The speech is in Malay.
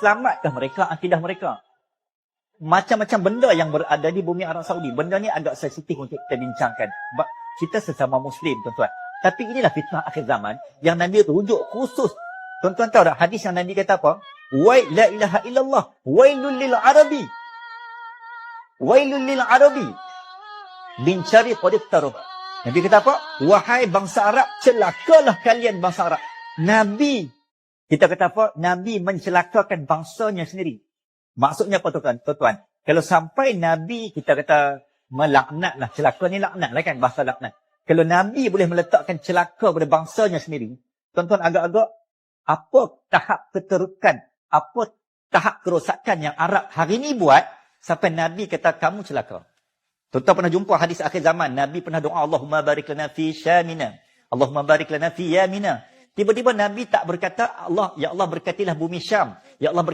selamatkah mereka akidah mereka? Macam-macam benda yang berada di bumi Arab Saudi. Benda ni agak sensitif untuk kita bincangkan. Sebab kita sesama Muslim, tuan-tuan. Tapi inilah fitnah akhir zaman yang Nabi rujuk khusus. Tuan-tuan tahu tak hadis yang Nabi kata apa? La ilaha illallah. Wailul lil arabi. Wailul lil arabi. Min syarri qad iqtarab. Nabi kata apa? Wahai bangsa Arab, celakalah kalian bangsa Arab. Nabi, kita kata apa? Nabi mencelakakan bangsanya sendiri. Maksudnya apa tuan-tuan? Kalau sampai Nabi, kita kata melaknat lah. Celaka ni laknat lah kan, bahasa laknat. Kalau Nabi boleh meletakkan celaka pada bangsanya sendiri, tuan-tuan agak-agak, apa tahap keterukan, apa tahap kerosakan yang Arab hari ni buat, sampai Nabi kata kamu celaka. Tuan-tuan pernah jumpa hadis akhir zaman, Nabi pernah doa, Allahumma barik lana fi Syamina, Allahumma barik lana fi Yamina. Tiba-tiba Nabi tak berkata, ya Allah berkatilah bumi Syam, ya Allah